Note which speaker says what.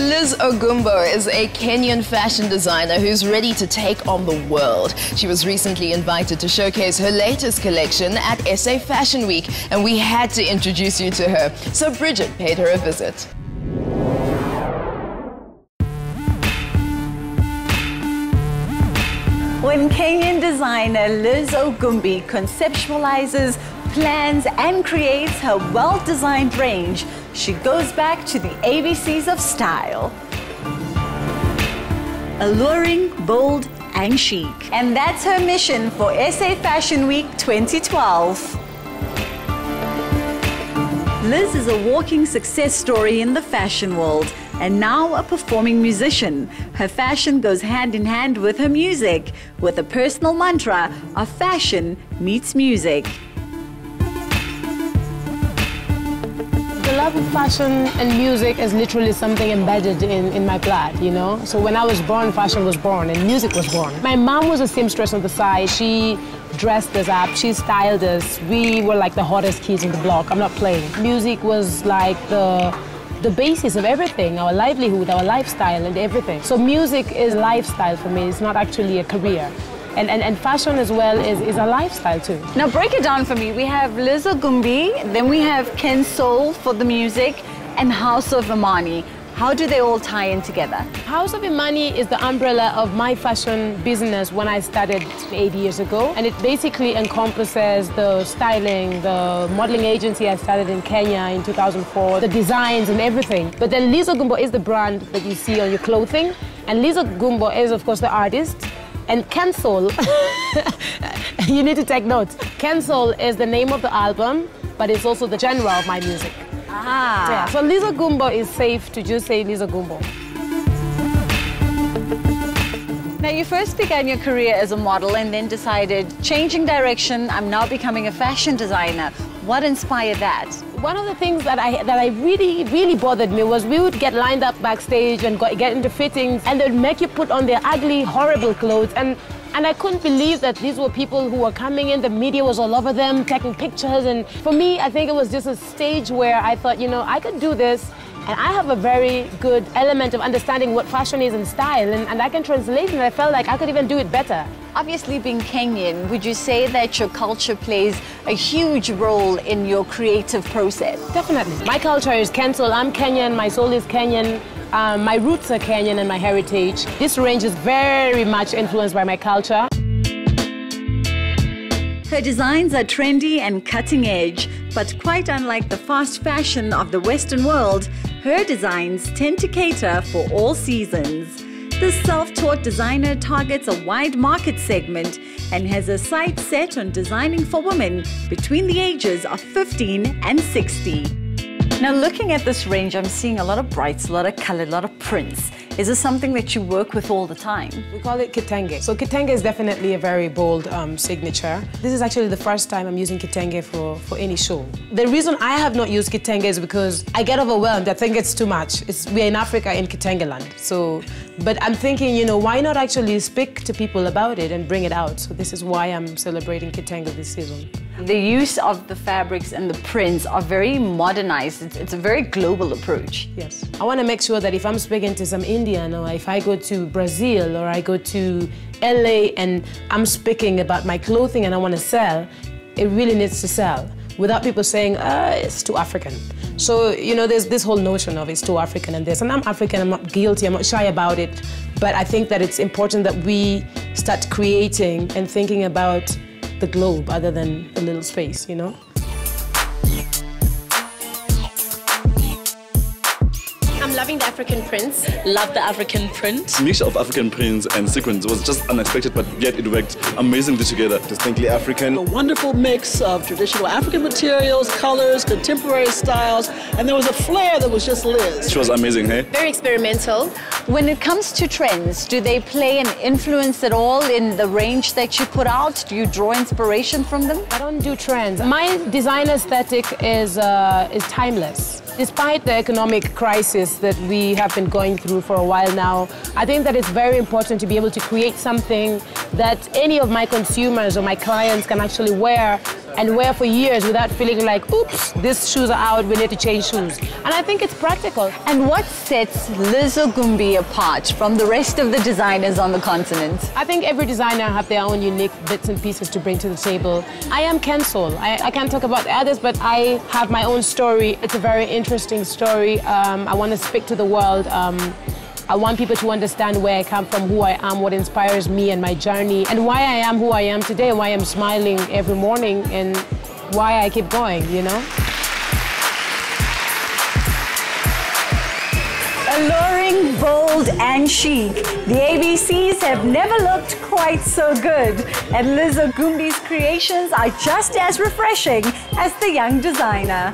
Speaker 1: Liz Ogumbo is a Kenyan fashion designer who's ready to take on the world. She was recently invited to showcase her latest collection at SA Fashion Week, and we had to introduce you to her. So Bridget paid her a visit.
Speaker 2: When Kenyan designer Liz Ogumbo conceptualizes, plans and creates her well-designed range, she goes back to the ABCs of style. Alluring, bold and chic. And that's her mission for SA Fashion Week 2012. Liz is a walking success story in the fashion world and now a performing musician. Her fashion goes hand in hand with her music, with a personal mantra of fashion meets music.
Speaker 3: The love of fashion and music is literally something embedded in my blood, you know? So when I was born, fashion was born and music was born. My mom was a seamstress on the side. She dressed us up, she styled us. We were like the hottest kids in the block. I'm not playing. Music was like the basis of everything, our livelihood, our lifestyle and everything. So music is lifestyle for me. It's not actually a career. And fashion as well is a lifestyle too.
Speaker 2: Now break it down for me. We have Liz Ogumbo, then we have Ken Soul for the music, and House of Imani. How do they all tie in together?
Speaker 3: House of Imani is the umbrella of my fashion business when I started 8 years ago. And it basically encompasses the styling, the modeling agency I started in Kenya in 2004, the designs and everything. But then Liz Ogumbo is the brand that you see on your clothing. And Liz Ogumbo is, of course, the artist. And Ken Soul, you need to take notes. Ken Soul is the name of the album, but it's also the genre of my music.
Speaker 2: Ah.
Speaker 3: Yeah, so Liz Ogumbo is safe to just say Liz Ogumbo.
Speaker 2: Now you first began your career as a model and then decided, changing direction, I'm now becoming a fashion designer. What inspired that?
Speaker 3: One of the things that I really bothered me was we would get lined up backstage and get into fittings and they'd make you put on their ugly, horrible clothes. And I couldn't believe that these were people who were coming in, the media was all over them, taking pictures. And for me, I think it was just a stage where I thought, you know, I could do this. And I have a very good element of understanding what fashion is and style, and I can translate it, and I felt like I could even do it better.
Speaker 2: Obviously, being Kenyan, would you say that your culture plays a huge role in your creative process?
Speaker 3: Definitely. My culture is Ken Soul. I'm Kenyan, my soul is Kenyan. My roots are Kenyan and my heritage. This range is very much influenced by my culture.
Speaker 2: Her designs are trendy and cutting edge, but quite unlike the fast fashion of the Western world, her designs tend to cater for all seasons. This self-taught designer targets a wide market segment and has a sight set on designing for women between the ages of 15 and 60. Now looking at this range, I'm seeing a lot of brights, a lot of color, a lot of prints. Is this something that you work with all the time?
Speaker 3: We call it kitenge. So kitenge is definitely a very bold signature. This is actually the first time I'm using kitenge for any show. The reason I have not used kitenge is because I get overwhelmed. I think it's too much. We're in Africa in kitenge land. So, but I'm thinking, you know, why not actually speak to people about it and bring it out? So this is why I'm celebrating kitenge this season.
Speaker 2: The use of the fabrics and the prints are very modernized. It's a very global approach.
Speaker 3: Yes. I want to make sure that if I'm speaking to some Indian or if I go to Brazil or I go to LA and I'm speaking about my clothing and I want to sell, it really needs to sell without people saying, it's too African. So, you know, there's this whole notion of it's too African and this. And I'm African, I'm not guilty, I'm not shy about it. But I think that it's important that we start creating and thinking about the globe other than a little space, you know?
Speaker 4: I'm loving the African prints.
Speaker 5: Love the African print.
Speaker 6: The mixture of African prints and sequins was just unexpected, but yet it worked amazingly together.
Speaker 7: Distinctly African.
Speaker 5: A wonderful mix of traditional African materials, colors, contemporary styles, and there was a flair that was just Liz.
Speaker 6: She was amazing, hey?
Speaker 4: Very experimental.
Speaker 2: When it comes to trends, do they play an influence at all in the range that you put out? Do you draw inspiration from them?
Speaker 3: I don't do trends. My design aesthetic is timeless. Despite the economic crisis that we have been going through for a while now, I think that it's very important to be able to create something that any of my consumers or my clients can actually wear and wear for years without feeling like, oops, these shoes are out, we need to change shoes. And I think it's practical.
Speaker 2: And what sets Liz Ogumbo apart from the rest of the designers on the continent?
Speaker 3: I think every designer have their own unique bits and pieces to bring to the table. I am Ken Soul. I can't talk about others, but I have my own story. It's a very interesting story. I want to speak to the world. I want people to understand where I come from, who I am, what inspires me and my journey, and why I am who I am today, why I'm smiling every morning, and why I keep going, you know?
Speaker 2: Alluring, bold, and chic, the ABCs have never looked quite so good. And Liz Ogumbo's creations are just as refreshing as the young designer.